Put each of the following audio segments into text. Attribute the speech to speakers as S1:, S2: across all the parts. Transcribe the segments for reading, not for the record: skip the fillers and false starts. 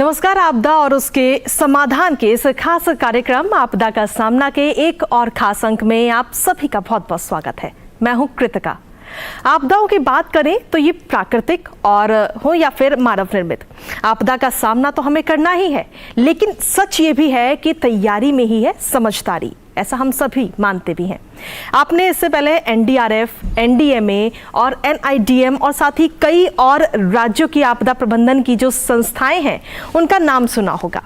S1: नमस्कार। आपदा और उसके समाधान के इस खास कार्यक्रम आपदा का सामना के एक और खास अंक में आप सभी का बहुत बहुत स्वागत है। मैं हूं कृतिका। आपदाओं की बात करें तो ये प्राकृतिक और हो या फिर मानव निर्मित, आपदा का सामना तो हमें करना ही है, लेकिन सच ये भी है कि तैयारी में ही है समझदारी। ऐसा हम सभी मानते भी हैं। आपने इससे पहले एनडीआरएफ, एनडीएमए और एनआईडीएम और साथ ही कई और राज्यों की आपदा प्रबंधन की जो संस्थाएं हैं उनका नाम सुना होगा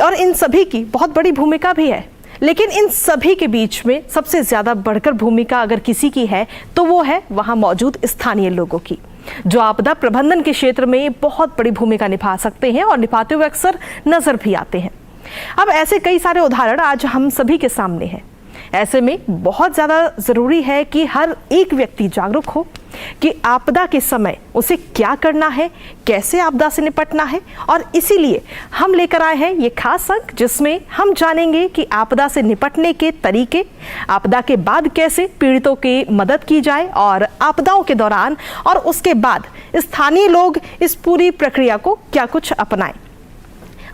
S1: और इन सभी की बहुत बड़ी भूमिका भी है। लेकिन इन सभी के बीच में सबसे ज्यादा बढ़कर भूमिका अगर किसी की है तो वो है वहां मौजूद स्थानीय लोगों की, जो आपदा प्रबंधन के क्षेत्र में बहुत बड़ी भूमिका निभा सकते हैं और निभाते हुए अक्सर नजर भी आते हैं। अब ऐसे कई सारे उदाहरण आज हम सभी के सामने हैं। ऐसे में बहुत ज़्यादा ज़रूरी है कि हर एक व्यक्ति जागरूक हो कि आपदा के समय उसे क्या करना है, कैसे आपदा से निपटना है। और इसीलिए हम लेकर आए हैं ये खास अंक, जिसमें हम जानेंगे कि आपदा से निपटने के तरीके, आपदा के बाद कैसे पीड़ितों की मदद की जाए और आपदाओं के दौरान और उसके बाद स्थानीय लोग इस पूरी प्रक्रिया को क्या कुछ अपनाएं।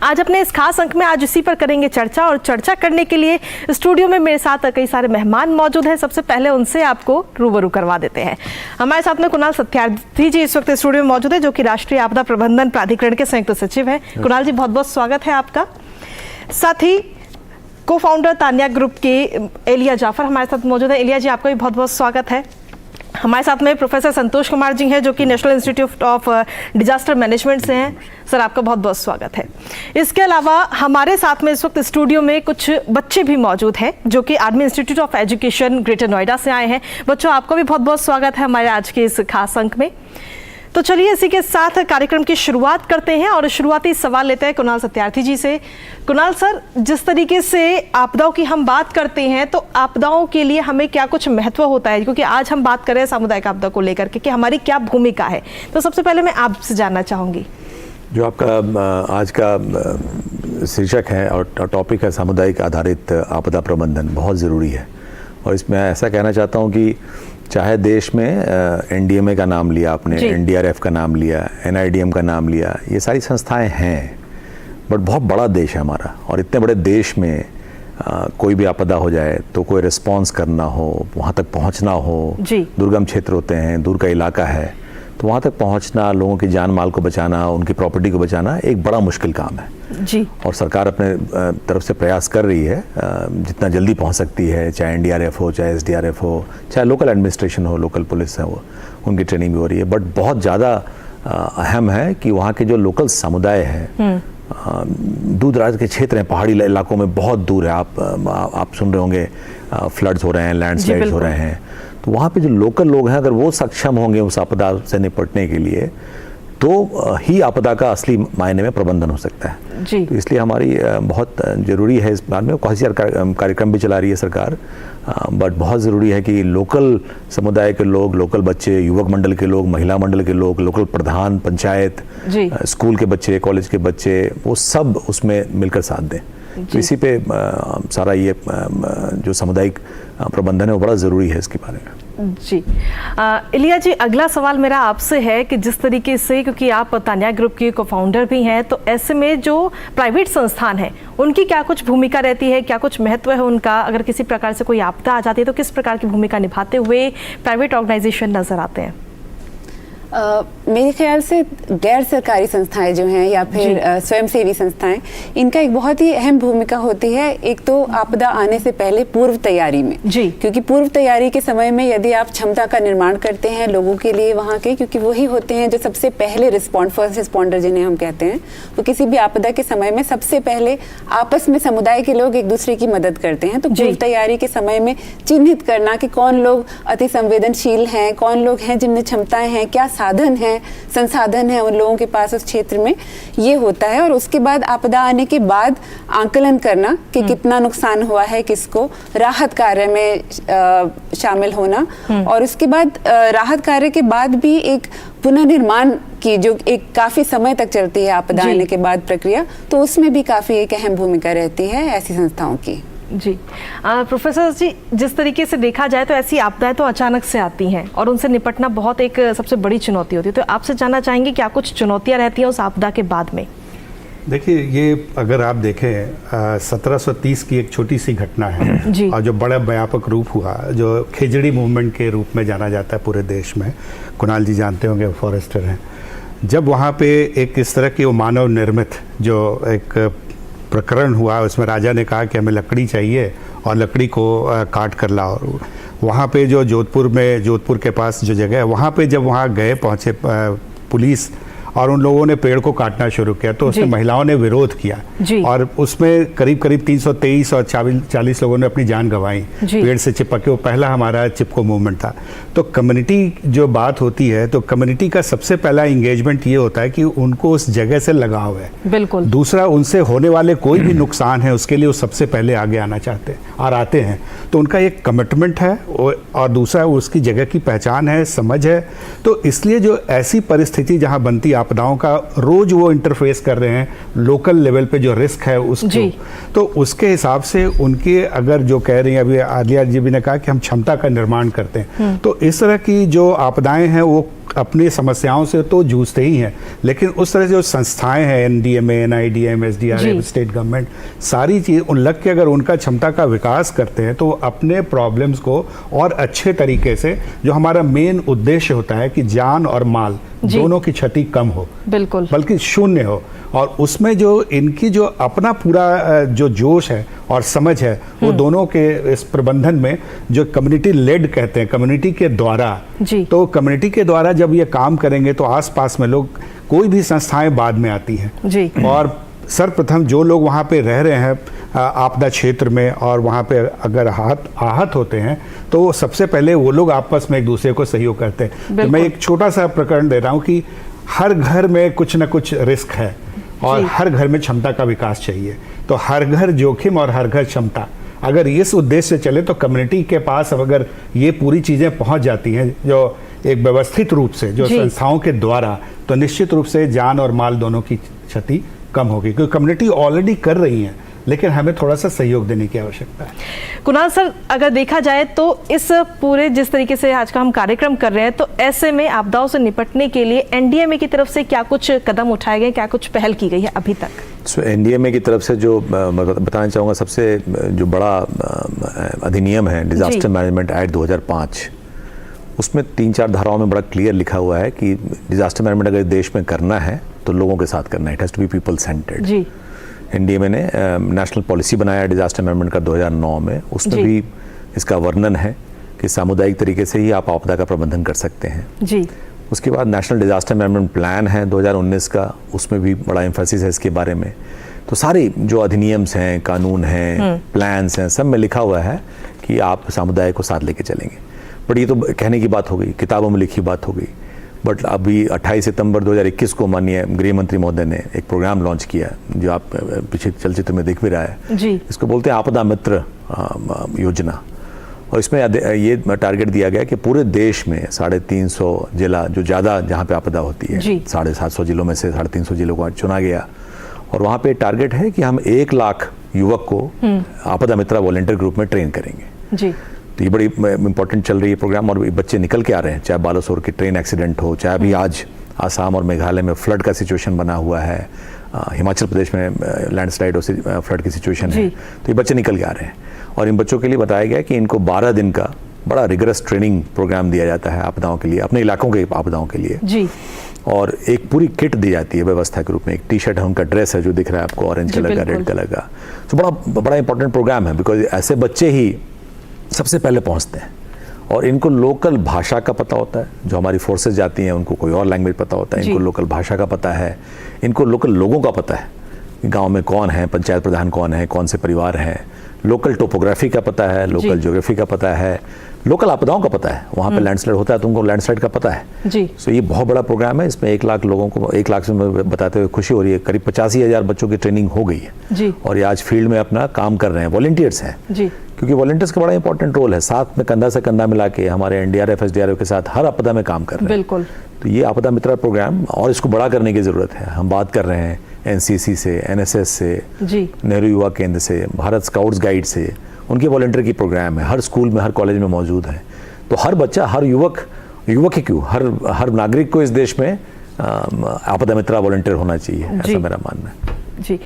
S1: आज अपने इस खास अंक में आज इसी पर करेंगे चर्चा, और चर्चा करने के लिए स्टूडियो में मेरे साथ कई सारे मेहमान मौजूद हैं। सबसे पहले उनसे आपको रूबरू करवा देते हैं। हमारे साथ में कुणाल सत्यार्थी जी इस वक्त स्टूडियो में मौजूद है, जो कि राष्ट्रीय आपदा प्रबंधन प्राधिकरण के संयुक्त सचिव हैं। कुणाल जी, बहुत बहुत स्वागत है आपका। साथ ही को फाउंडर तान्या ग्रुप के एलिया जाफर हमारे साथ मौजूद है। एलिया जी, आपका भी बहुत बहुत स्वागत है। हमारे साथ में प्रोफेसर संतोष कुमार जी हैं, जो कि national institute of disaster management से हैं। सर, आपका बहुत बहुत स्वागत है। इसके अलावा हमारे साथ में इस वक्त स्टूडियो में कुछ बच्चे भी मौजूद हैं, जो कि army institute of education greater Noida से आए हैं। बच्चों, आपका भी बहुत बहुत स्वागत है हमारे आज के इस खास अंक में। तो चलिए इसी के साथ कार्यक्रम की शुरुआत करते हैं और शुरुआती सवाल लेते हैं कुणाल सत्यार्थी जी से। कुणाल सर, जिस तरीके से आपदाओं की हम बात करते हैं तो आपदाओं के लिए हमें क्या कुछ महत्व होता है, क्योंकि आज हम बात कर रहे हैं सामुदायिक आपदा को लेकर के कि हमारी क्या भूमिका है। तो सबसे पहले मैं आपसे जानना चाहूँगी,
S2: जो आपका आज का शीर्षक है और टॉपिक है सामुदायिक आधारित आपदा प्रबंधन, बहुत ज़रूरी है। और इसमें ऐसा कहना चाहता हूँ कि चाहे देश में एनडीएमए का नाम लिया आपने, एनडीआरएफ का नाम लिया, एनआईडीएम का नाम लिया, ये सारी संस्थाएं हैं, बट बहुत बड़ा देश है हमारा। और इतने बड़े देश में कोई भी आपदा हो जाए तो कोई रिस्पांस करना हो, वहाँ तक पहुँचना हो, दुर्गम क्षेत्र होते हैं, दूर का इलाका है, तो वहाँ तक पहुँचना, लोगों की जान माल को बचाना, उनकी प्रॉपर्टी को बचाना एक बड़ा मुश्किल काम है जी। और सरकार अपने तरफ से प्रयास कर रही है जितना जल्दी पहुँच सकती है, चाहे एनडीआरएफ हो, चाहे एसडीआरएफ हो, चाहे लोकल एडमिनिस्ट्रेशन हो, लोकल पुलिस है, वो उनकी ट्रेनिंग भी हो रही है। बट बहुत ज़्यादा अहम है कि वहाँ के जो लोकल समुदाय है, दूर दराज के क्षेत्र हैं, पहाड़ी इलाकों में बहुत दूर है, आप सुन रहे होंगे फ्लड्स हो रहे हैं, लैंडस्लाइड्स हो रहे हैं, तो वहाँ पे जो लोकल लोग हैं अगर वो सक्षम होंगे उस आपदा से निपटने के लिए, तो ही आपदा का असली मायने में प्रबंधन हो सकता है जी। तो इसलिए हमारी बहुत ज़रूरी है इस बारे में, काफ़ी सारे कार्यक्रम भी चला रही है सरकार, बट बहुत ज़रूरी है कि लोकल समुदाय के लोग, लोकल बच्चे, युवक मंडल के लोग, महिला मंडल के लोग, लोकल प्रधान, पंचायत, स्कूल के बच्चे, कॉलेज के बच्चे, वो सब उसमें मिलकर साथ दें। तो इसी पे सारा ये जो सामुदायिक प्रबंधन है वो बड़ा ज़रूरी है इसके बारे में
S1: जी। इलिया जी, अगला सवाल मेरा आपसे है कि जिस तरीके से, क्योंकि आप तान्या ग्रुप के को फाउंडर भी हैं, तो ऐसे में जो प्राइवेट संस्थान है उनकी क्या कुछ भूमिका रहती है, क्या कुछ महत्व है उनका? अगर किसी प्रकार से कोई आपदा आ जाती है तो किस प्रकार की भूमिका निभाते हुए प्राइवेट ऑर्गेनाइजेशन नजर आते हैं?
S3: मेरे ख्याल से गैर सरकारी संस्थाएं जो हैं या फिर स्वयंसेवी संस्थाएं, इनका एक बहुत ही अहम भूमिका होती है। एक तो आपदा आने से पहले पूर्व तैयारी में जी, क्योंकि पूर्व तैयारी के समय में यदि आप क्षमता का निर्माण करते हैं लोगों के लिए वहाँ के, क्योंकि वही होते हैं जो सबसे पहले फर्स्ट रिस्पॉन्डर जिन्हें हम कहते हैं, वो किसी भी आपदा के समय में सबसे पहले आपस में समुदाय के लोग एक दूसरे की मदद करते हैं। तो पूर्व तैयारी के समय में चिन्हित करना कि कौन लोग अति संवेदनशील हैं, कौन लोग हैं जिनमें क्षमताएं हैं, क्या साधन है, संसाधन है उन लोगों के पास उस क्षेत्र में, ये होता है। और उसके बाद आपदा आने के बाद आंकलन करना कि कितना नुकसान हुआ है, किसको, राहत कार्य में शामिल होना, और उसके बाद राहत कार्य के बाद भी एक पुनर्निर्माण की जो एक काफी समय तक चलती है आपदा आने के बाद प्रक्रिया, तो उसमें भी काफी एक अहम भूमिका रहती है ऐसी संस्थाओं की
S1: जी। प्रोफेसर जी, जिस तरीके से देखा जाए तो ऐसी आपदाएं तो अचानक से आती हैं और उनसे निपटना बहुत एक सबसे बड़ी चुनौती होती है। तो आपसे जानना चाहेंगे क्या कुछ चुनौतियां रहती हैं उस आपदा के बाद में?
S4: देखिए, ये अगर आप देखें 1730 की एक छोटी सी घटना
S1: जी।
S4: है और जो बड़ा व्यापक रूप हुआ, जो खिजड़ी मूवमेंट के रूप में जाना जाता है पूरे देश में। कुणाल जी जानते होंगे, फॉरेस्टर हैं। जब वहाँ पे एक इस तरह की वो मानव निर्मित जो एक प्रकरण हुआ, उसमें राजा ने कहा कि हमें लकड़ी चाहिए और लकड़ी को काट कर लाओ। वहाँ पे जो जोधपुर के पास जो जगह है, वहाँ पे जब वहाँ पहुँचे पुलिस और उन लोगों ने पेड़ को काटना शुरू किया, तो उसमें महिलाओं ने विरोध किया और उसमें करीब 323 और 40 लोगों ने अपनी जान गंवाई पेड़ से चिपक के। वो पहला हमारा चिपको मूवमेंट था। तो कम्युनिटी जो बात होती है, तो कम्युनिटी का सबसे पहला इंगेजमेंट ये होता है कि उनको उस जगह से लगाव है।
S1: बिल्कुल।
S4: दूसरा, उनसे होने वाले कोई भी नुकसान है उसके लिए वो सबसे पहले आगे आना चाहते हैं और आते हैं। तो उनका एक कमिटमेंट है और दूसरा उसकी जगह की पहचान है, समझ है। तो इसलिए जो ऐसी परिस्थिति जहाँ बनती आपदाओं का रोज वो इंटरफेस कर रहे हैं, लोकल लेवल पे जो रिस्क है उसको, तो उसके हिसाब से उनके अगर जो कह रही हैं, अभी आलिया जी भी ने कहा कि हम क्षमता का निर्माण करते हैं, तो इस तरह की जो आपदाएं हैं वो अपनी समस्याओं से तो जूझते ही हैं, लेकिन उस तरह से जो संस्थाएं हैं, NDMA, NIDM, SDRF, state government, सारी चीज़ उन लग के अगर उनका क्षमता का विकास करते हैं तो अपने प्रॉब्लम्स को और अच्छे तरीके से, जो हमारा मेन उद्देश्य होता है कि जान और माल दोनों की क्षति कम हो, बिल्कुल, बल्कि शून्य हो, और उसमें जो इनकी जो अपना पूरा जो जोश है और समझ है, वो दोनों के इस प्रबंधन में जो कम्युनिटी लेड कहते हैं, कम्युनिटी के द्वारा, तो कम्युनिटी के द्वारा जब ये काम करेंगे तो आसपास में लोग, कोई भी संस्थाएं बाद में आती हैं। और सर्वप्रथम जो लोग वहाँ पे रह रहे हैं आपदा क्षेत्र में और वहाँ पे अगर आहत होते हैं, तो सबसे पहले वो लोग आपस में एक दूसरे को सहयोग करते हैं। तो मैं एक छोटा सा प्रकरण दे रहा हूँ कि हर घर में कुछ न कुछ रिस्क है और हर घर में क्षमता का विकास चाहिए। तो हर घर जोखिम और हर घर क्षमता, अगर इस उद्देश्य से चले तो कम्युनिटी के पास अब अगर ये पूरी चीज़ें पहुँच जाती हैं जो एक व्यवस्थित रूप से, जो संस्थाओं के द्वारा, तो निश्चित रूप से जान और माल दोनों की क्षति कम होगी, क्योंकि कम्युनिटी ऑलरेडी कर रही है, लेकिन हमें थोड़ा सा सहयोग देने की आवश्यकता है।
S1: कुणाल सर, अगर देखा जाए तो इस पूरे जिस तरीके से आज का हम कार्यक्रम कर रहे हैं, तो ऐसे में आपदाओं से निपटने के लिए NDMA की तरफ से क्या कुछ कदम उठाए गए, क्या कुछ पहल की गई है अभी तक?
S2: NDMA की तरफ से जो बताना चाहूँगा, सबसे जो बड़ा अधिनियम है डिजास्टर मैनेजमेंट एक्ट 2005, उसमें 3-4 धाराओं में बड़ा क्लियर लिखा हुआ है कि डिजास्टर मैनेजमेंट अगर देश में करना है तो लोगों के साथ करना है, it has to be people centred. NDMA ने नेशनल पॉलिसी बनाया डिजास्टर मैनेजमेंट का 2009 में, उसमें भी इसका वर्णन है कि सामुदायिक तरीके से ही आप आपदा का प्रबंधन कर सकते हैं। उसके बाद नेशनल डिजास्टर मैनेजमेंट प्लान है 2019 का, उसमें भी बड़ा एम्फेसिस है इसके बारे में। तो सारी जो अधिनियम्स हैं, कानून हैं, प्लान्स हैं, सब में लिखा हुआ है कि आप समुदाय को साथ लेके चलेंगे। बट ये तो कहने की बात हो गई, किताबों में लिखी बात हो गई। बट अभी 28 सितंबर 2021 को माननीय गृह मंत्री महोदय ने एक प्रोग्राम लॉन्च किया, जो आप पीछे चलचित्र में दिख भी रहा है। इसको बोलते हैं आपदा मित्र योजना, और इसमें ये टारगेट दिया गया कि पूरे देश में 350 जिला, जो ज़्यादा जहाँ पे आपदा होती है, 750 जिलों में से 350 जिलों को चुना गया, और वहाँ पे टारगेट है कि हम 1 लाख युवक को आपदा मित्र वॉलंटियर ग्रुप में ट्रेन करेंगे। तो ये बड़ी इंपॉर्टेंट चल रही है प्रोग्राम, और बच्चे निकल के आ रहे हैं, चाहे बालासोर की ट्रेन एक्सीडेंट हो, चाहे अभी आज आसाम और मेघालय में फ्लड का सिचुएशन बना हुआ है, हिमाचल प्रदेश में लैंडस्लाइड और फ्लड की सिचुएशन है, तो ये बच्चे निकल के आ रहे हैं। और इन बच्चों के लिए बताया गया कि इनको 12 दिन का बड़ा रिगरस ट्रेनिंग प्रोग्राम दिया जाता है आपदाओं के लिए, अपने इलाकों के आपदाओं के लिए। और एक पूरी किट दी जाती है व्यवस्था के रूप में। एक टी-शर्ट है, उनका ड्रेस है जो दिख रहा है आपको, ऑरेंज कलर का, रेड कलर का। तो बड़ा इंपॉर्टेंट प्रोग्राम है, बिकॉज ऐसे बच्चे ही सबसे पहले पहुंचते हैं, और इनको लोकल भाषा का पता होता है। जो हमारी फोर्सेस जाती हैं उनको कोई और लैंग्वेज पता होता है, इनको लोकल भाषा का पता है, इनको लोकल लोगों का पता है, गांव में कौन है, पंचायत प्रधान कौन है, कौन से परिवार हैं, लोकल टोपोग्राफी का पता है, लोकल ज्योग्राफी का पता है, लोकल आपदाओं का पता है। वहाँ पे लैंडस्लाइड होता है तो उनको लैंडस्लाइड का पता है। सो ये बहुत बड़ा प्रोग्राम है। इसमें 1 लाख लोगों को, 1 लाख से बताते हुए खुशी हो रही है, करीब 85,000 बच्चों की ट्रेनिंग हो गई है, और ये आज फील्ड में अपना काम कर रहे हैं, वॉलंटियर्स हैं, क्योंकि वॉलंटियर्स का बड़ा इंपॉर्टेंट रोल है। साथ में कंधा से कंधा मिला के हमारे NDRF, SDRF के साथ हर आपदा में काम कर रहे हैं। तो ये आपदा मित्र प्रोग्राम, और इसको बड़ा करने की जरूरत है। हम बात कर रहे हैं NCC से, NSS से, नेहरू युवा केंद्र से, भारत स्काउट्स गाइड से, उनके वॉलंटियर की प्रोग्राम है, हर स्कूल में, हर कॉलेज में मौजूद है। तो हर बच्चा, हर युवक ही क्यों, हर नागरिक को इस देश में आपदा मित्र वॉलंटियर होना चाहिए, ऐसा मेरा मानना है।
S1: जी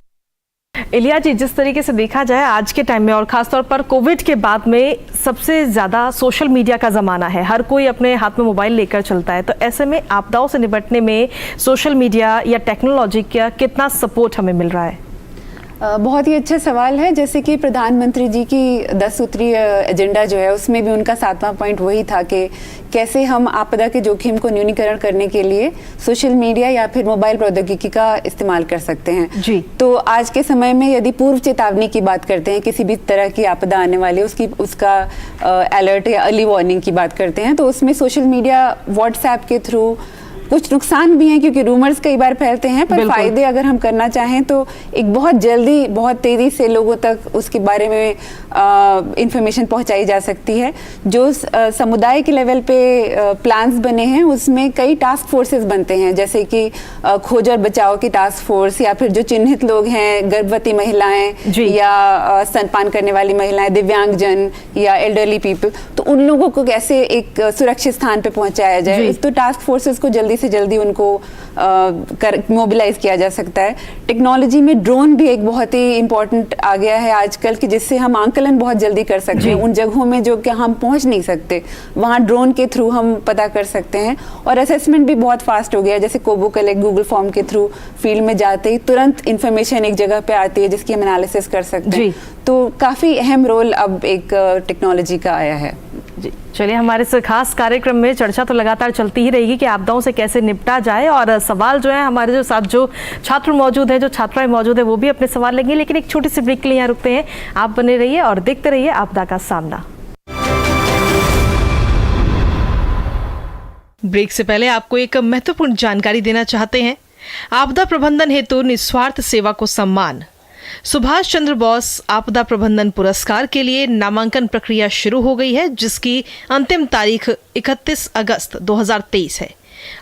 S1: इलिया जी, जिस तरीके से देखा जाए आज के टाइम में और खासतौर पर कोविड के बाद में सबसे ज़्यादा सोशल मीडिया का ज़माना है, हर कोई अपने हाथ में मोबाइल लेकर चलता है, तो ऐसे में आपदाओं से निपटने में सोशल मीडिया या टेक्नोलॉजी का कितना सपोर्ट हमें मिल रहा है?
S3: बहुत ही अच्छा सवाल है। जैसे कि प्रधानमंत्री जी की 10 सूत्रीय एजेंडा जो है उसमें भी उनका 7वां पॉइंट वही था कि कैसे हम आपदा के जोखिम को न्यूनीकरण करने के लिए सोशल मीडिया या फिर मोबाइल प्रौद्योगिकी का इस्तेमाल कर सकते हैं
S1: जी।
S3: तो आज के समय में यदि पूर्व चेतावनी की बात करते हैं, किसी भी तरह की आपदा आने वाली उसका अलर्ट या अर्ली वार्निंग की बात करते हैं, तो उसमें सोशल मीडिया व्हाट्सएप के थ्रू कुछ नुकसान भी हैं क्योंकि रूमर्स कई बार फैलते हैं, पर फायदे अगर हम करना चाहें तो एक बहुत जल्दी बहुत तेजी से लोगों तक उसके बारे में इंफॉर्मेशन पहुंचाई जा सकती है। जो समुदाय के लेवल पे प्लान्स बने हैं उसमें कई टास्क फोर्सेस बनते हैं, जैसे कि खोज और बचाव की टास्क फोर्स, या फिर जो चिन्हित लोग हैं, गर्भवती महिलाएं या स्तनपान करने वाली महिलाएं, दिव्यांगजन या एल्डरली पीपल, तो उन लोगों को कैसे एक सुरक्षित स्थान पे पहुंचाया जाए, तो टास्क फोर्सेस को जल्दी से जल्दी उनको मोबिलाइज किया जा सकता है। टेक्नोलॉजी में ड्रोन भी एक बहुत ही इंपॉर्टेंट आ गया है आजकल कि जिससे हम आंकलन बहुत जल्दी कर सकते हैं उन जगहों में जो कि हम पहुंच नहीं सकते, वहां ड्रोन के थ्रू हम पता कर सकते हैं। और असेसमेंट भी बहुत फास्ट हो गया है, जैसे कोबो कलेक्ट गूगल फॉर्म के थ्रू फील्ड में जाते ही तुरंत इंफॉर्मेशन एक जगह पे आती है जिसकी हम एनालिसिस कर सकते हैं। तो काफी अहम रोल अब एक टेक्नोलॉजी का आया है।
S1: जी चलिए, हमारे इस खास कार्यक्रम में चर्चा तो लगातार चलती ही रहेगी कि आपदाओं से कैसे निपटा जाए, और सवाल जो है हमारे जो साथ जो छात्र मौजूद हैं, जो छात्राएं मौजूद है, वो भी अपने सवाल लेंगे, लेकिन एक छोटी सी ब्रेक के लिए यहाँ रुकते हैं। आप बने रहिए और देखते रहिए आपदा का सामना। ब्रेक से पहले आपको एक महत्वपूर्ण जानकारी देना चाहते हैं। आपदा प्रबंधन हेतु निस्वार्थ सेवा को सम्मान सुभाष चंद्र बोस आपदा प्रबंधन पुरस्कार के लिए नामांकन प्रक्रिया शुरू हो गई है, जिसकी अंतिम तारीख 31 अगस्त 2023 है।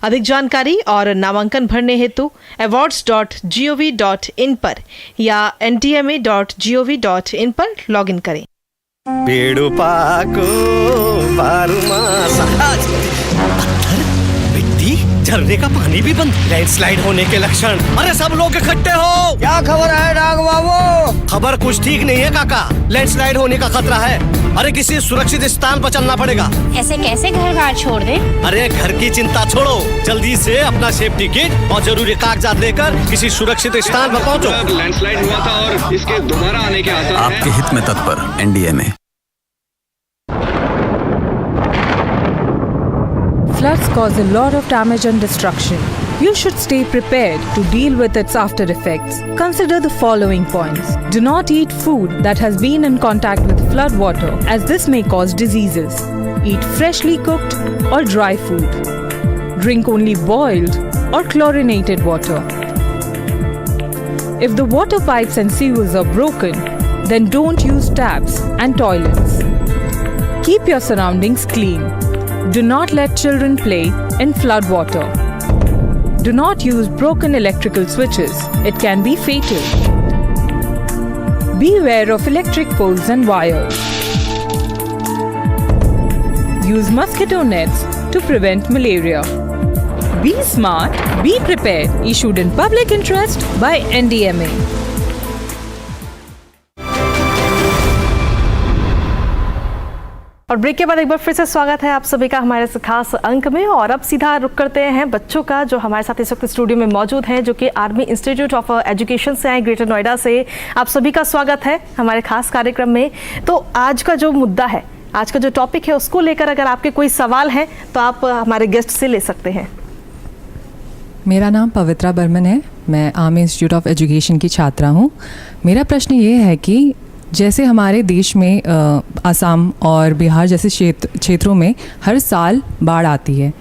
S1: अधिक जानकारी और नामांकन भरने हेतु awards.gov.in पर या ndma.gov.in पर लॉगिन करें।
S5: पेड़ो पाको मिट्टी, झरने का पानी भी बंद, लैंडस्लाइड होने के लक्षण। अरे सब लोग इकट्ठे हो।
S6: क्या खबर है डाग बाबू?
S5: खबर कुछ ठीक नहीं है काका, लैंडस्लाइड होने का खतरा है। अरे किसी सुरक्षित स्थान पर चलना पड़ेगा।
S7: ऐसे कैसे घर बार छोड़ दे?
S5: अरे घर की चिंता छोड़ो, जल्दी से अपना सेफ्टी किट और जरूरी कागजात लेकर किसी सुरक्षित स्थान पर पहुंचो।
S8: लैंडस्लाइड हुआ था और इसके दोबारा आने के आसार हैं।
S9: आपके हित में तत्पर NDMA।
S10: Floods cause a lot of damage and destruction. You should stay prepared to deal with its after effects. Consider the following points. Do not eat food that has been in contact with flood water, as this may cause diseases. Eat freshly cooked or dry food. Drink only boiled or chlorinated water. If the water pipes and sewers are broken, then don't use taps and toilets. Keep your surroundings clean. Do not let children play in flood water. Do not use broken electrical switches. It can be fatal. Beware of electric poles and wires. Use mosquito nets to prevent malaria. Be smart, be prepared. Issued in public interest by NDMA.
S1: और break के बाद एक बार फिर से स्वागत है आप सभी का हमारे इस खास अंक में। और अब सीधा रुक करते हैं बच्चों का, जो हमारे साथ इस वक्त स्टूडियो में मौजूद हैं, जो कि आर्मी इंस्टीट्यूट ऑफ एजुकेशन से आए, ग्रेटर नोएडा से। आप सभी का स्वागत है हमारे खास कार्यक्रम में। तो आज का जो मुद्दा है, आज का जो टॉपिक है, उसको लेकर अगर आपके कोई सवाल हैं तो आप हमारे गेस्ट से ले सकते हैं।
S11: मेरा नाम पवित्रा बर्मन है, मैं आर्मी इंस्टीट्यूट ऑफ एजुकेशन की छात्रा हूँ। मेरा प्रश्न ये है कि जैसे हमारे देश में असम और बिहार जैसे क्षेत्रों में हर साल बाढ़ आती है,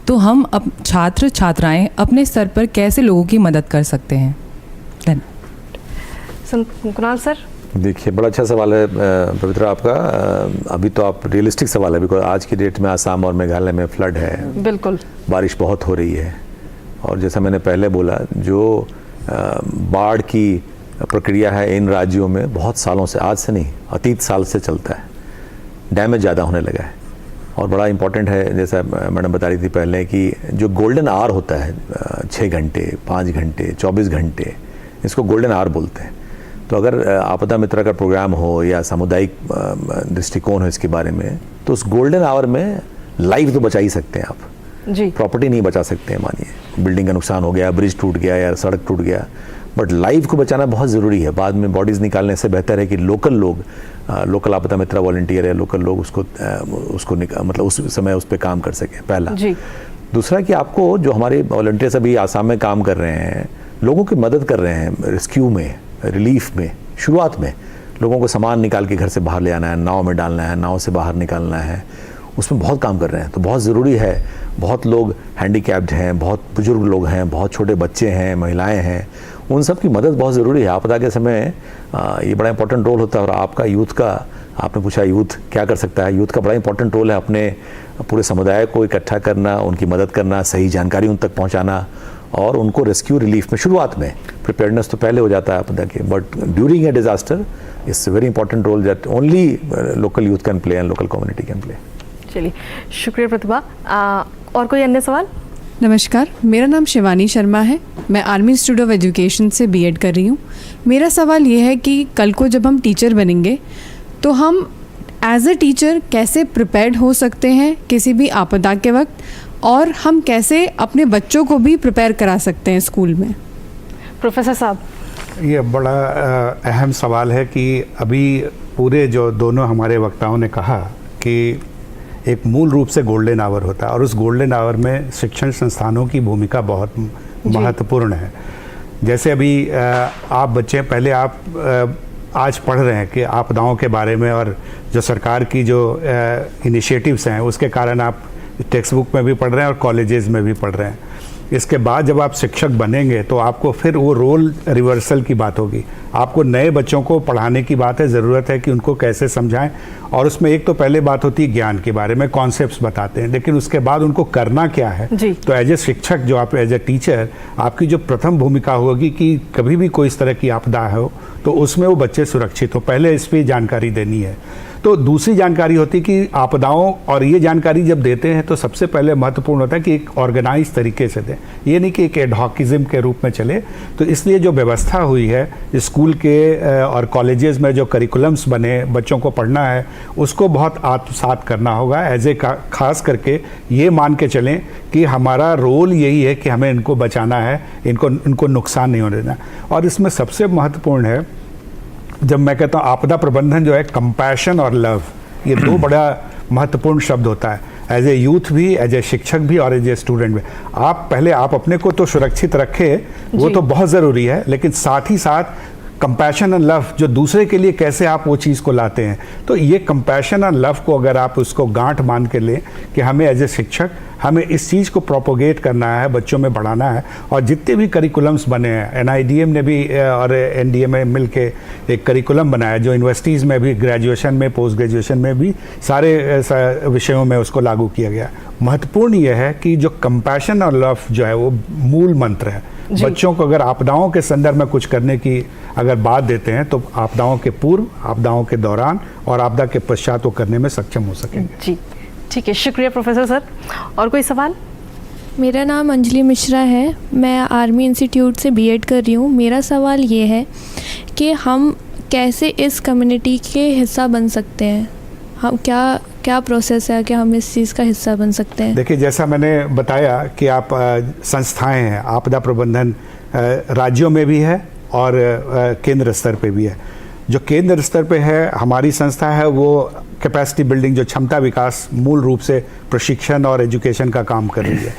S11: तो हम अब छात्र छात्राएं अपने स्तर पर कैसे लोगों की मदद कर सकते हैं?
S1: कुणाल सर।
S2: देखिए, बड़ा अच्छा सवाल है पवित्रा आपका। अभी तो आप रियलिस्टिक सवाल है, बिकॉज आज की डेट में असम और मेघालय में फ्लड है, बिल्कुल बारिश बहुत हो रही है। और जैसा मैंने पहले बोला, जो बाढ़ की प्रक्रिया है इन राज्यों में बहुत सालों से, आज से नहीं, अतीत साल से चलता है। डैमेज ज़्यादा होने लगा है और बड़ा इम्पोर्टेंट है, जैसा मैडम बता रही थी पहले, कि जो गोल्डन आवर होता है 6 घंटे, 5 घंटे, 24 घंटे, इसको गोल्डन आवर बोलते हैं। तो अगर आपदा मित्र का प्रोग्राम हो या सामुदायिक दृष्टिकोण हो इसके बारे में, तो उस गोल्डन आवर में लाइफ तो बचा ही सकते हैं आप
S1: जी।
S2: प्रॉपर्टी नहीं बचा सकते हैं, मानिए बिल्डिंग का नुकसान हो गया, ब्रिज टूट गया या सड़क टूट गया, बट लाइफ को बचाना बहुत ज़रूरी है। बाद में बॉडीज़ निकालने से बेहतर है कि लोकल लोग, लोकल आपदा मित्र वॉलंटियर या लोकल लोग उसको मतलब उस समय उस पर काम कर सकें, पहला
S1: जी।
S2: दूसरा कि आपको जो हमारे वॉलंटियर्स अभी आसाम में काम कर रहे हैं, लोगों की मदद कर रहे हैं, रेस्क्यू में, रिलीफ में, शुरुआत में लोगों को सामान निकाल के घर से बाहर ले आना है, नाव में डालना है, नाव से बाहर निकालना है, उसमें बहुत काम कर रहे हैं। तो बहुत ज़रूरी है, बहुत लोग हैंडीकैप्ड हैं, बहुत बुजुर्ग लोग हैं, बहुत छोटे बच्चे हैं, महिलाएं हैं, उन सब की मदद बहुत ज़रूरी है। आपदा के समय ये बड़ा इंपॉर्टेंट रोल होता है। और आपका यूथ का, आपने पूछा यूथ क्या कर सकता है, यूथ का बड़ा इंपॉर्टेंट रोल है अपने पूरे समुदाय को इकट्ठा करना, उनकी मदद करना, सही जानकारी उन तक पहुँचाना और उनको रेस्क्यू रिलीफ में शुरुआत में, प्रिपेयर्डनेस तो पहले हो जाता है आपदा के, but during a disaster it's a very important role that only local youth can play and local community can play.
S1: चलिए, शुक्रिया प्रतिभा। और कोई अन्य सवाल?
S12: नमस्कार, मेरा नाम शिवानी शर्मा है। मैं आर्मी इंस्टीट्यूट ऑफ एजुकेशन से बीएड कर रही हूँ। मेरा सवाल ये है कि कल को जब हम टीचर बनेंगे तो हम एज अ टीचर कैसे प्रिपेयर्ड हो सकते हैं किसी भी आपदा के वक्त, और हम कैसे अपने बच्चों को भी प्रिपेयर करा सकते हैं स्कूल में?
S1: प्रोफेसर साहब,
S4: ये बड़ा अहम सवाल है कि अभी पूरे जो दोनों हमारे वक्ताओं ने कहा कि एक मूल रूप से गोल्डन आवर होता है और उस गोल्डन आवर में शिक्षण संस्थानों की भूमिका बहुत महत्वपूर्ण है। जैसे अभी आप बच्चे, पहले आप आज पढ़ रहे हैं कि आपदाओं के बारे में, और जो सरकार की जो इनिशिएटिव्स हैं उसके कारण आप टेक्स्ट बुक में भी पढ़ रहे हैं और कॉलेजेस में भी पढ़ रहे हैं। इसके बाद जब आप शिक्षक बनेंगे तो आपको फिर वो रोल रिवर्सल की बात होगी। आपको नए बच्चों को पढ़ाने की बात है, ज़रूरत है कि उनको कैसे समझाएं, और उसमें एक तो पहले बात होती है ज्ञान के बारे में, कॉन्सेप्ट्स बताते हैं, लेकिन उसके बाद उनको करना क्या है। तो एज ए शिक्षक, जो आप एज ए टीचर, आपकी जो प्रथम भूमिका होगी कि कभी भी कोई इस तरह की आपदा हो तो उसमें वो बच्चे सुरक्षित हो, पहले इस पर जानकारी देनी है। तो दूसरी जानकारी होती कि आपदाओं, और ये जानकारी जब देते हैं तो सबसे पहले महत्वपूर्ण होता है कि एक ऑर्गेनाइज तरीके से दें, ये नहीं कि एक एडहॉकिज्म के रूप में चले। तो इसलिए जो व्यवस्था हुई है स्कूल के और कॉलेजेस में, जो करिकुलम्स बने, बच्चों को पढ़ना है, उसको बहुत आत्मसात करना होगा। एज ए खास करके ये मान के चलें कि हमारा रोल यही है कि हमें इनको बचाना है, इनको नुकसान नहीं होने देना। और इसमें सबसे महत्वपूर्ण है, जब मैं कहता हूँ आपदा प्रबंधन जो है, कंपैशन और लव, ये दो बड़ा महत्वपूर्ण शब्द होता है। एज ए यूथ भी, एज ए शिक्षक भी और एज ए स्टूडेंट भी। आप पहले आप अपने को तो सुरक्षित रखें, वो तो बहुत ज़रूरी है, लेकिन साथ ही साथ कंपैशन एंड लव, जो दूसरे के लिए कैसे आप वो चीज़ को लाते हैं। तो ये कंपैशन एंड लव को अगर आप उसको गांठ मान के लें कि हमें एज ए शिक्षक हमें इस चीज़ को प्रोपोगेट करना है, बच्चों में बढ़ाना है। और जितने भी करिकुलम्स बने हैं, NIDM ने भी और NDA में मिल के एक करिकुलम बनाया जो यूनिवर्सिटीज़ में भी, ग्रेजुएशन में, पोस्ट ग्रेजुएशन में भी सारे विषयों में उसको लागू किया गया। महत्वपूर्ण ये है कि जो कंपैशन और लव जो है वो मूल मंत्र है। बच्चों को अगर आपदाओं के संदर्भ में कुछ करने की अगर बात देते हैं तो आपदाओं के पूर्व, आपदाओं के दौरान और आपदा के पश्चात वो करने में सक्षम हो सकेंगे।
S1: जी, ठीक है, शुक्रिया प्रोफेसर सर। और कोई सवाल?
S13: मेरा नाम अंजलि मिश्रा है, मैं आर्मी इंस्टीट्यूट से बीएड कर रही हूँ। मेरा सवाल ये है कि हम कैसे इस कम्युनिटी के हिस्सा बन सकते हैं, हम क्या प्रोसेस है कि हम इस चीज़ का हिस्सा बन सकते हैं?
S4: देखिए, जैसा मैंने बताया कि आप संस्थाएं हैं, आपदा प्रबंधन राज्यों में भी है और केंद्र स्तर पे भी है। जो केंद्र स्तर पे है, हमारी संस्था है, वो कैपेसिटी बिल्डिंग, जो क्षमता विकास, मूल रूप से प्रशिक्षण और एजुकेशन का काम कर रही है।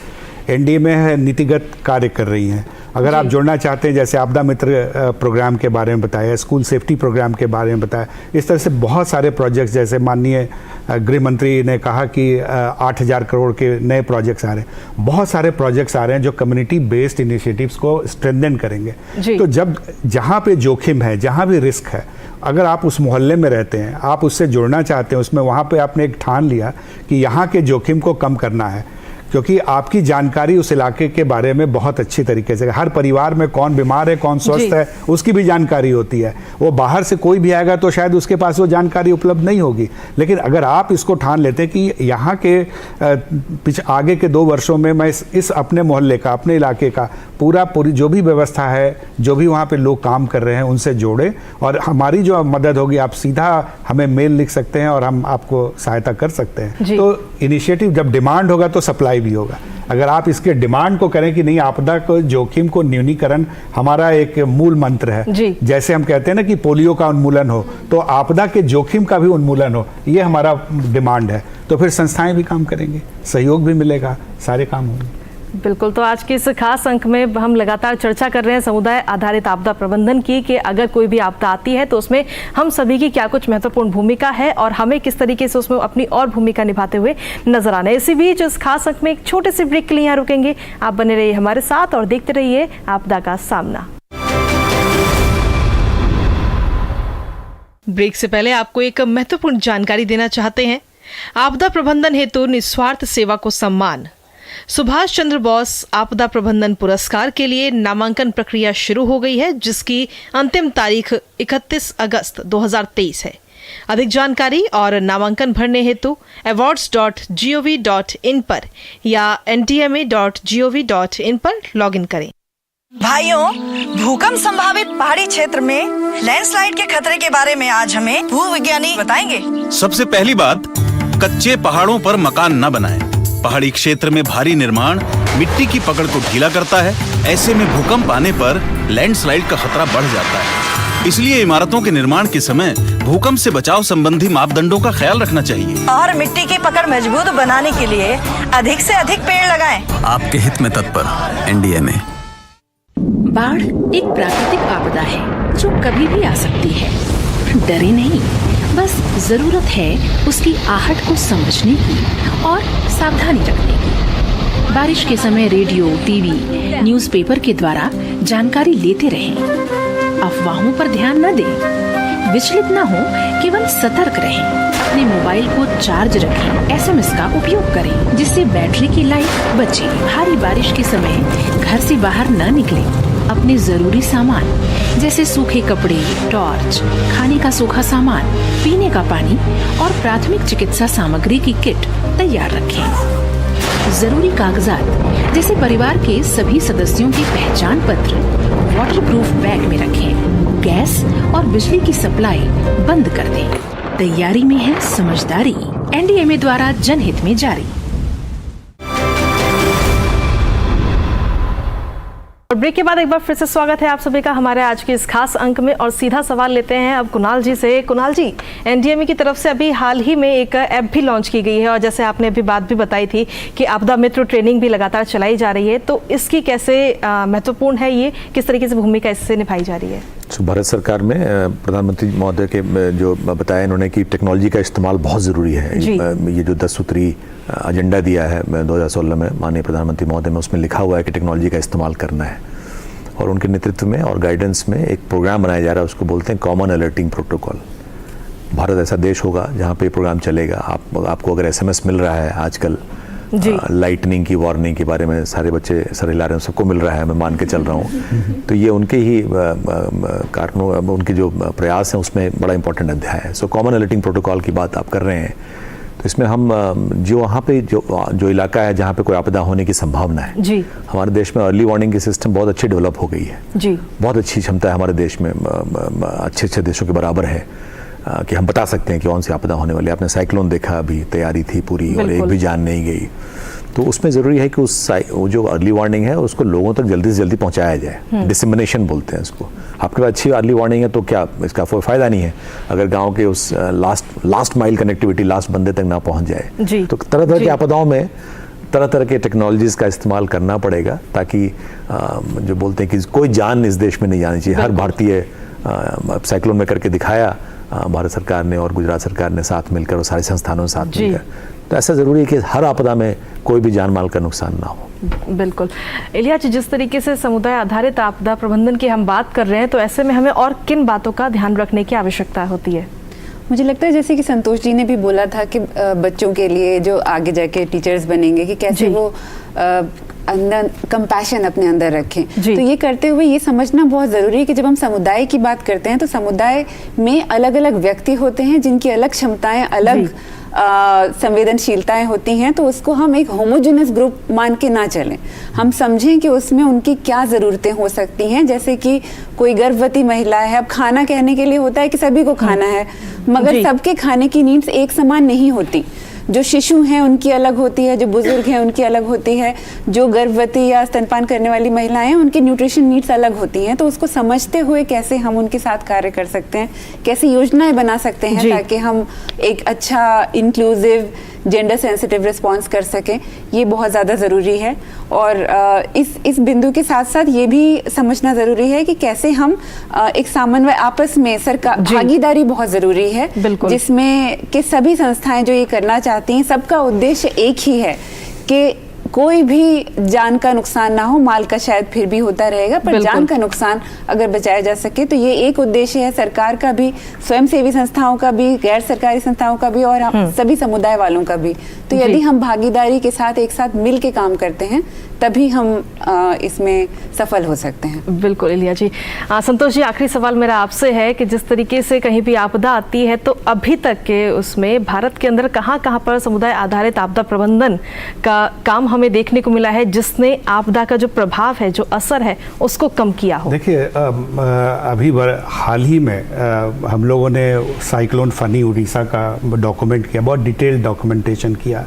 S4: NDA में है, नीतिगत कार्य कर रही हैं। अगर आप जुड़ना चाहते हैं, जैसे आपदा मित्र प्रोग्राम के बारे में बताया, स्कूल सेफ्टी प्रोग्राम के बारे में बताया, इस तरह से बहुत सारे प्रोजेक्ट्स, जैसे माननीय गृह मंत्री ने कहा कि 8,000 करोड़ के नए प्रोजेक्ट्स आ रहे हैं। बहुत सारे प्रोजेक्ट्स आ रहे हैं जो कम्युनिटी बेस्ड इनिशिएटिव्स को स्ट्रेंथन करेंगे। तो जब जहाँ पे जोखिम है, जहाँ भी रिस्क है, अगर आप उस मोहल्ले में रहते हैं, आप उससे जुड़ना चाहते हैं, उसमें वहाँ पे आपने एक ठान लिया कि यहाँ के जोखिम को कम करना है, क्योंकि आपकी जानकारी उस इलाके के बारे में बहुत अच्छी तरीके से, हर परिवार में कौन बीमार है कौन स्वस्थ है उसकी भी जानकारी होती है। वो बाहर से कोई भी आएगा तो शायद उसके पास वो जानकारी उपलब्ध नहीं होगी, लेकिन अगर आप इसको ठान लेते कि यहाँ के आगे के 2 वर्षों में मैं इस अपने मोहल्ले का, अपने इलाके का पूरी जो भी व्यवस्था है, जो भी वहाँ पे लोग काम कर रहे हैं उनसे जोड़ें, और हमारी जो मदद होगी आप सीधा हमें मेल लिख सकते हैं और हम आपको सहायता कर सकते हैं। तो इनिशिएटिव जब डिमांड होगा तो सप्लाई भी होगा। अगर आप इसके डिमांड को करें कि नहीं, आपदा को जोखिम को न्यूनीकरण हमारा एक मूल मंत्र है, जैसे हम कहते हैं ना कि पोलियो का उन्मूलन हो, तो आपदा के जोखिम का भी उन्मूलन हो, ये हमारा डिमांड है। तो फिर संस्थाएं भी काम करेंगी, सहयोग भी मिलेगा, सारे काम होंगे।
S1: बिल्कुल। तो आज के इस खास अंक में हम लगातार चर्चा कर रहे हैं समुदाय आधारित आपदा प्रबंधन की, कि अगर कोई भी आपदा आती है तो उसमें हम सभी की क्या कुछ महत्वपूर्ण भूमिका है और हमें किस तरीके से उसमें अपनी और भूमिका निभाते हुए नजर आना है। इसी बीच इस खास अंक में एक छोटे से ब्रेक के लिए यहाँ रुकेंगे। आप बने रहिए हमारे साथ और देखते रहिए आपदा का सामना। ब्रेक से पहले आपको एक महत्वपूर्ण जानकारी देना चाहते हैं। आपदा प्रबंधन हेतु निस्वार्थ सेवा को सम्मान सुभाष चंद्र बोस आपदा प्रबंधन पुरस्कार के लिए नामांकन प्रक्रिया शुरू हो गई है, जिसकी अंतिम तारीख 31 अगस्त 2023 है। अधिक जानकारी और नामांकन भरने हेतु awards.gov.in पर या ndma.gov.in पर लॉगिन करें।
S6: भाइयों, भूकंप संभावित पहाड़ी क्षेत्र में लैंडस्लाइड के खतरे के बारे में आज हमें भूविज्ञानी बताएंगे।
S9: सबसे पहली बात, कच्चे पहाड़ों पर मकान न बनाएं। पहाड़ी क्षेत्र में भारी निर्माण मिट्टी की पकड़ को ढीला करता है। ऐसे में भूकंप आने पर लैंडस्लाइड का खतरा बढ़ जाता है। इसलिए इमारतों के निर्माण के समय भूकंप से बचाव संबंधी मापदंडों का ख्याल रखना चाहिए
S6: और मिट्टी की पकड़ मजबूत बनाने के लिए अधिक से अधिक पेड़ लगाएं।
S9: आपके हित में तत्पर एनडीएमए।
S14: बाढ़ एक प्राकृतिक आपदा है जो कभी भी आ सकती है। डरे नहीं, बस जरूरत है उसकी आहट को समझने की और सावधानी रखने की। बारिश के समय रेडियो, टीवी, न्यूज़पेपर के द्वारा जानकारी लेते रहें। अफवाहों पर ध्यान न दें, विचलित न हो, केवल सतर्क रहें। अपने मोबाइल को चार्ज रखें। एसएमएस का उपयोग करें जिससे बैटरी की लाइफ बचे। भारी बारिश के समय घर से बाहर न निकलें। अपने जरूरी सामान जैसे सूखे कपड़े, टॉर्च, खाने का सूखा सामान, पीने का पानी और प्राथमिक चिकित्सा सामग्री की किट तैयार रखें। जरूरी कागजात जैसे परिवार के सभी सदस्यों के पहचान पत्र वाटरप्रूफ बैग में रखें। गैस और बिजली की सप्लाई बंद कर दें। तैयारी में है समझदारी। एनडीएमए द्वारा जनहित में जारी।
S1: और ब्रेक के बाद एक बार फिर से स्वागत है आप सभी का हमारे आज के इस खास अंक में। और सीधा सवाल लेते हैं अब कुणाल जी से। कुणाल जी, एनडीएमए की तरफ से अभी हाल ही में एक ऐप भी लॉन्च की गई है और जैसे आपने अभी बात भी बताई थी कि आपदा मित्र ट्रेनिंग भी लगातार चलाई जा रही है, तो इसकी कैसे महत्वपूर्ण है, ये किस तरीके से भूमिका इससे निभाई जा रही है?
S2: भारत सरकार में प्रधानमंत्री महोदय के जो बताया इन्होंने कि टेक्नोलॉजी का इस्तेमाल बहुत ज़रूरी है। ये जो 10 सूत्री एजेंडा दिया है 2016 में माननीय प्रधानमंत्री महोदय में, उसमें लिखा हुआ है कि टेक्नोलॉजी का इस्तेमाल करना है। और उनके नेतृत्व में और गाइडेंस में एक प्रोग्राम बनाया जा रहा है, उसको बोलते हैं कॉमन अलर्टिंग प्रोटोकॉल। भारत ऐसा देश होगा जहाँ पे प्रोग्राम चलेगा। आपको अगर एसएमएस मिल रहा है आजकल लाइटनिंग की वार्निंग के बारे में, सारे बच्चे सर हिला रहे हैं, सबको मिल रहा है, मैं मान के चल रहा हूँ, तो ये उनके ही कारणों, उनके जो प्रयास हैं उसमें बड़ा इंपॉर्टेंट अध्याय है। सो कॉमन अलर्टिंग प्रोटोकॉल की बात आप कर रहे हैं, तो इसमें हम जो वहाँ पे जो इलाका है जहाँ पे कोई आपदा होने की संभावना है, हमारे देश में अर्ली वार्निंग की सिस्टम बहुत अच्छी डेवलप हो गई है। बहुत अच्छी क्षमता है हमारे देश में, अच्छे देशों के बराबर है कि हम बता सकते हैं कि कौन सी आपदा होने वाली है। आपने साइक्लोन देखा, अभी तैयारी थी पूरी और एक भी जान नहीं गई। तो उसमें ज़रूरी है कि वो जो अर्ली वार्निंग है उसको लोगों तक जल्दी से जल्दी पहुंचाया जाए। डिसमिनेशन बोलते हैं उसको। आपके पास अच्छी अर्ली वार्निंग है तो क्या इसका कोई फ़ायदा नहीं है अगर गांव के उस लास्ट माइल कनेक्टिविटी लास्ट बंदे तक ना पहुंच जाए। तो तरह तरह की आपदाओं में तरह तरह के टेक्नोलॉजीज़ का इस्तेमाल करना पड़ेगा, ताकि जो बोलते हैं कि कोई जान इस देश में नहीं जानी चाहिए। हर भारतीय साइक्लोन में करके दिखाया भारत सरकार ने और गुजरात सरकार ने साथ मिलकर और सारे संस्थानों के साथ मिलकर। तो ऐसा ज़रूरी है कि हर आपदा में कोई भी जान माल का नुकसान ना हो।
S1: बिल्कुल। इलिया जी, जिस तरीके से समुदाय आधारित आपदा प्रबंधन की हम बात कर रहे हैं, तो ऐसे में हमें और किन बातों का ध्यान रखने की आवश्यकता होती है?
S3: मुझे लगता है जैसे कि संतोष जी ने भी बोला था कि बच्चों के लिए जो आगे जाके टीचर्स बनेंगे कि कैसे वो अंदर कंपैशन अपने अंदर रखें। तो ये करते हुए ये समझना बहुत ज़रूरी है कि जब हम समुदाय की बात करते हैं तो समुदाय में अलग अलग व्यक्ति होते हैं जिनकी अलग क्षमताएं, अलग संवेदनशीलताएं होती हैं, तो उसको हम एक होमोजेनस ग्रुप मान के ना चलें। हम समझें कि उसमें उनकी क्या ज़रूरतें हो सकती हैं। जैसे कि कोई गर्भवती महिला है, अब खाना कहने के लिए होता है कि सभी को खाना है, मगर सबके खाने की नीड्स एक समान नहीं होती। जो शिशु हैं उनकी अलग होती है, जो बुजुर्ग हैं उनकी अलग होती है, जो गर्भवती या स्तनपान करने वाली महिलाएं हैं उनकी न्यूट्रिशन नीड्स अलग होती हैं। तो उसको समझते हुए कैसे हम उनके साथ कार्य कर सकते हैं, कैसे योजनाएं बना सकते हैं ताकि हम एक अच्छा इंक्लूसिव जेंडर सेंसिटिव रिस्पॉन्स कर सकें, ये बहुत ज़्यादा ज़रूरी है। और इस बिंदु के साथ साथ ये भी समझना ज़रूरी है कि कैसे हम एक समन्वय आपस में सरकार भागीदारी बहुत ज़रूरी है, जिसमें कि सभी संस्थाएं जो ये करना चाहती हैं सबका उद्देश्य एक ही है कि कोई भी जान का नुकसान ना हो। माल का शायद फिर भी होता रहेगा, पर जान का नुकसान अगर बचाया जा सके तो ये एक उद्देश्य है सरकार का भी, स्वयंसेवी संस्थाओं का भी, गैर सरकारी संस्थाओं का भी और सभी समुदाय वालों का भी। तो यदि हम भागीदारी के साथ एक साथ मिल के काम करते हैं तभी हम इसमें सफल हो सकते हैं।
S1: बिल्कुल इलिया जी। संतोष जी, आखिरी सवाल मेरा आपसे है कि जिस तरीके से कहीं भी आपदा आती है तो अभी तक के उसमें भारत के अंदर कहाँ पर समुदाय आधारित आपदा प्रबंधन का काम हमें देखने को मिला है जिसने आपदा का जो प्रभाव है, जो असर है, उसको कम किया हो? देखिए,
S4: अभी हाल ही में हम लोगों ने साइक्लोन फनी उड़ीसा का डॉक्यूमेंट किया, बहुत डिटेल्ड डॉक्यूमेंटेशन किया।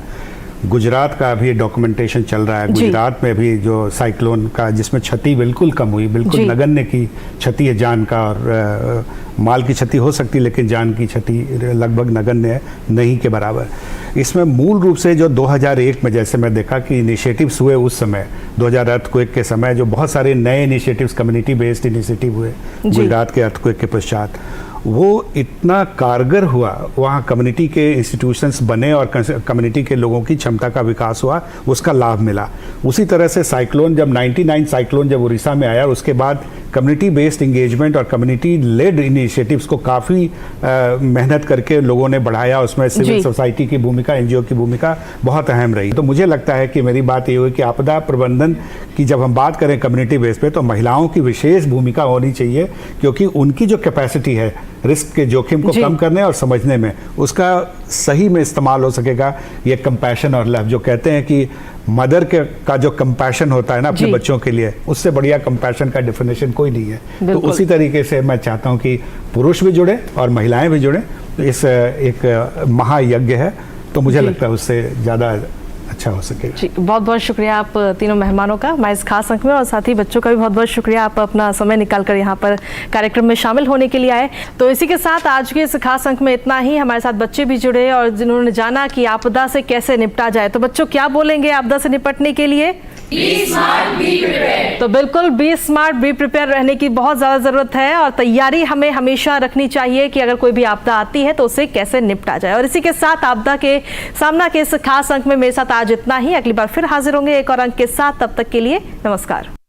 S4: गुजरात का भी डॉक्यूमेंटेशन चल रहा है। गुजरात में भी जो साइक्लोन का जिसमें क्षति बिल्कुल कम हुई, बिल्कुल नगण्य की क्षति है जान का, और माल की क्षति हो सकती लेकिन जान की क्षति लगभग नगण्य है, नहीं के बराबर। इसमें मूल रूप से जो 2001 में जैसे मैं देखा कि इनिशिएटिव्स हुए उस समय 2000 अर्थक्वेक के समय, जो बहुत सारे नए इनिशिएटिव्स कम्युनिटी बेस्ड इनिशिएटिव हुए गुजरात के अर्थक्वेक के पश्चात, वो इतना कारगर हुआ, वहाँ कम्युनिटी के इंस्टीट्यूशंस बने और कम्युनिटी के लोगों की क्षमता का विकास हुआ, उसका लाभ मिला। उसी तरह से साइक्लोन जब 99 साइक्लोन जब उड़ीसा में आया, उसके बाद कम्युनिटी बेस्ड इंगेजमेंट और कम्युनिटी लेड इनिशिएटिव्स को काफ़ी मेहनत करके लोगों ने बढ़ाया। उसमें सिविल सोसाइटी की भूमिका, एनजीओ की भूमिका बहुत अहम रही। तो मुझे लगता है कि मेरी बात ये हुई कि आपदा प्रबंधन की जब हम बात करें कम्युनिटी बेस पे तो महिलाओं की विशेष भूमिका होनी चाहिए, क्योंकि उनकी जो कैपेसिटी है रिस्क के जोखिम को कम करने और समझने में, उसका सही में इस्तेमाल हो सकेगा। ये कंपैशन और लव जो कहते हैं कि मदर का जो कंपैशन होता है ना अपने बच्चों के लिए, उससे बढ़िया कंपैशन का डेफिनेशन कोई नहीं है। तो उसी तरीके से मैं चाहता हूँ कि पुरुष भी जुड़े और महिलाएं भी जुड़े। इस एक महायज्ञ है, तो मुझे लगता है उससे ज़्यादा अच्छा हो सकेगा।
S1: जी, बहुत बहुत शुक्रिया आप तीनों मेहमानों का, मैं इस खास अंक में, और साथ ही बच्चों का भी बहुत बहुत शुक्रिया, आप अपना समय निकालकर यहाँ पर कार्यक्रम में शामिल होने के लिए आए। तो इसी के साथ आज के इस खास अंक में इतना ही। हमारे साथ बच्चे भी जुड़े और जिन्होंने जाना कि आपदा से कैसे निपटा जाए। तो बच्चों, क्या बोलेंगे आपदा से निपटने के लिए? Be smart, be prepare. तो बिल्कुल बी स्मार्ट, बी प्रिपेयर रहने की बहुत ज़्यादा ज़रूरत है और तैयारी हमें हमेशा रखनी चाहिए कि अगर कोई भी आपदा आती है तो उसे कैसे निपटा जाए। और इसी के साथ आपदा के सामना के इस खास अंक में मेरे साथ आज इतना ही। अगली बार फिर हाजिर होंगे एक और अंक के साथ। तब तक के लिए नमस्कार।